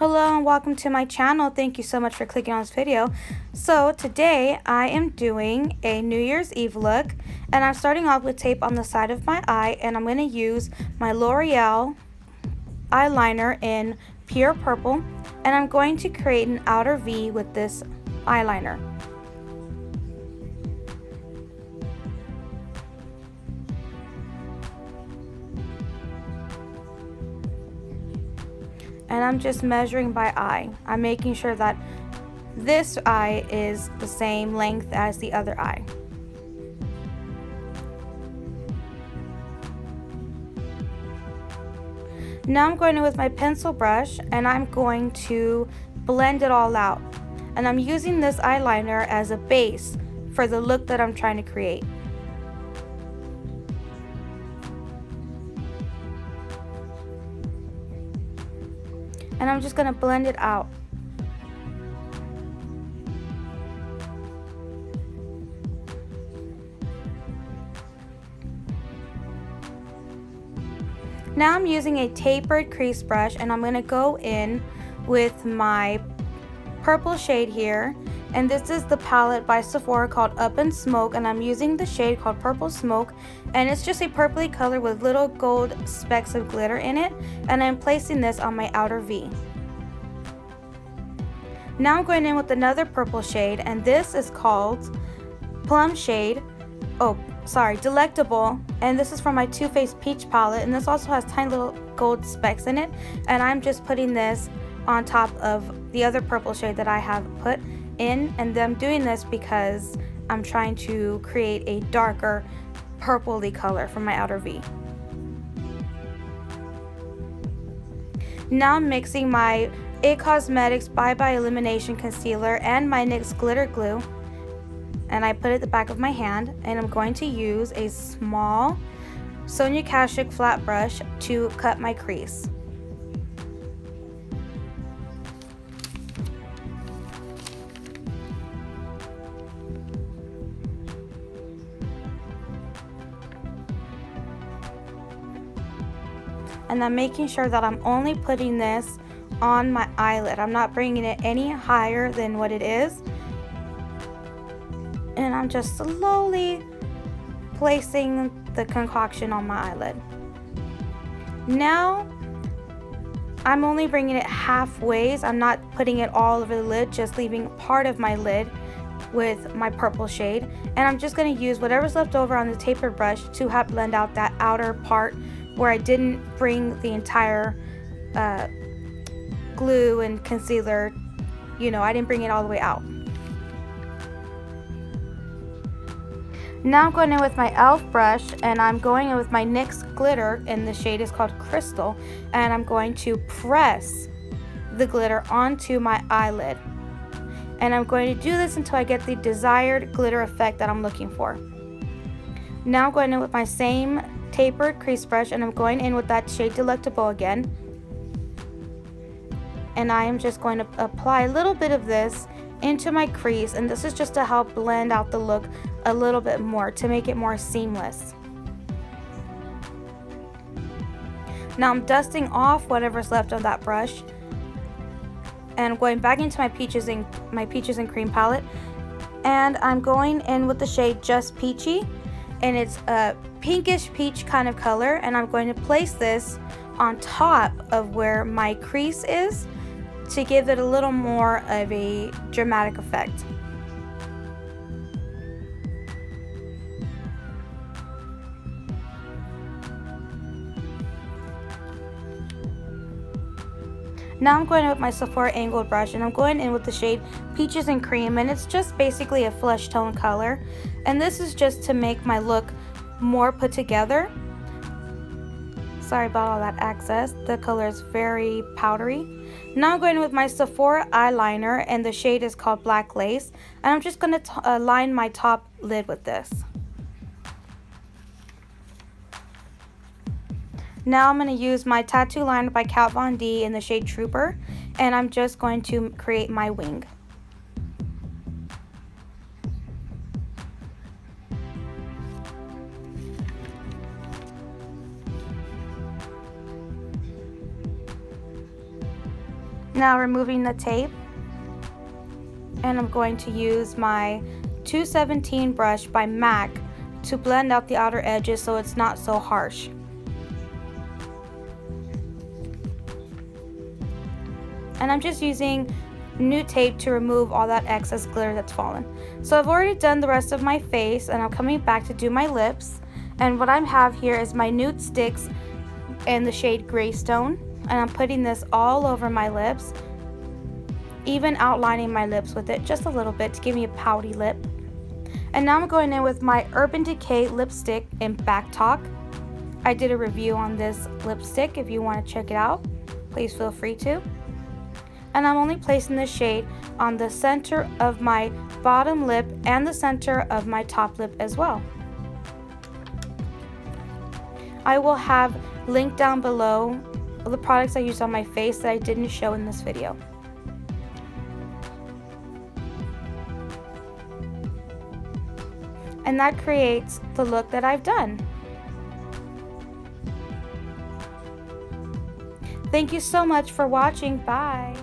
Hello and welcome to my channel. Thank you so much for clicking on this video. So today I am doing a New Year's Eve look, and I'm starting off with tape on the side of my eye, and I'm going to use my L'Oreal eyeliner in pure purple, and I'm going to create an outer V with this eyeliner. And I'm just measuring by eye. I'm making sure that this eye is the same length as the other eye. Now I'm going in with my pencil brush and I'm going to blend it all out. And I'm using this eyeliner as a base for the look that I'm trying to create. And I'm just going to blend it out. Now I'm using a tapered crease brush, and I'm going to go in with my purple shade here, and this is the palette by Sephora called Up in Smoke, and I'm using the shade called Purple Smoke, and it's just a purpley color with little gold specks of glitter in it, and I'm placing this on my outer V. Now I'm going in with another purple shade, and this is called Plum Shade, Delectable, and this is from my Too Faced Peach palette, and this also has tiny little gold specks in it, and I'm just putting this on top of the other purple shade that I have put in, and I'm doing this because I'm trying to create a darker purpley color for my outer V. Now I'm mixing my IT Cosmetics Bye Bye Elimination Concealer and my NYX Glitter Glue, and I put it at the back of my hand, and I'm going to use a small Sonia Kashuk flat brush to cut my crease. And I'm making sure that I'm only putting this on my eyelid. I'm not bringing it any higher than what it is. And I'm just slowly placing the concoction on my eyelid. Now I'm only bringing it halfway. I'm not putting it all over the lid, just leaving part of my lid with my purple shade. And I'm just going to use whatever's left over on the tapered brush to help blend out that outer part where I didn't bring the entire glue and concealer, I didn't bring it all the way out. Now I'm going in with my e.l.f. brush, and I'm going in with my NYX glitter, and the shade is called Crystal, and I'm going to press the glitter onto my eyelid. And I'm going to do this until I get the desired glitter effect that I'm looking for. Now I'm going in with my same tapered crease brush, and I'm going in with that shade Delectable again. And I am just going to apply a little bit of this into my crease, and this is just to help blend out the look a little bit more, to make it more seamless. Now I'm dusting off whatever's left on that brush, and I'm going back into my Peaches and Cream palette, and I'm going in with the shade Just Peachy, and it's a pinkish peach kind of color, and I'm going to place this on top of where my crease is to give it a little more of a dramatic effect. Now I'm going in with my Sephora angled brush, and I'm going in with the shade Peaches and Cream, and it's just basically a flesh tone color, and this is just to make my look more put together. Sorry about all that excess. The color is very powdery. Now I'm going in with my Sephora eyeliner, and the shade is called Black Lace, and I'm just going to line my top lid with this. Now I'm going to use my tattoo liner by Kat Von D in the shade Trooper, and I'm just going to create my wing. Now removing the tape, and I'm going to use my 217 brush by MAC to blend out the outer edges so it's not so harsh. And I'm just using new tape to remove all that excess glitter that's fallen. So I've already done the rest of my face, and I'm coming back to do my lips. And what I have here is my nude sticks in the shade Greystone, and I'm putting this all over my lips, even outlining my lips with it just a little bit to give me a pouty lip. And now I'm going in with my Urban Decay lipstick in Back Talk. I did a review on this lipstick. If you want to check it out, please feel free to. And I'm only placing the shade on the center of my bottom lip and the center of my top lip as well. I will have linked down below the products I used on my face that I didn't show in this video. And that creates the look that I've done. Thank you so much for watching. Bye.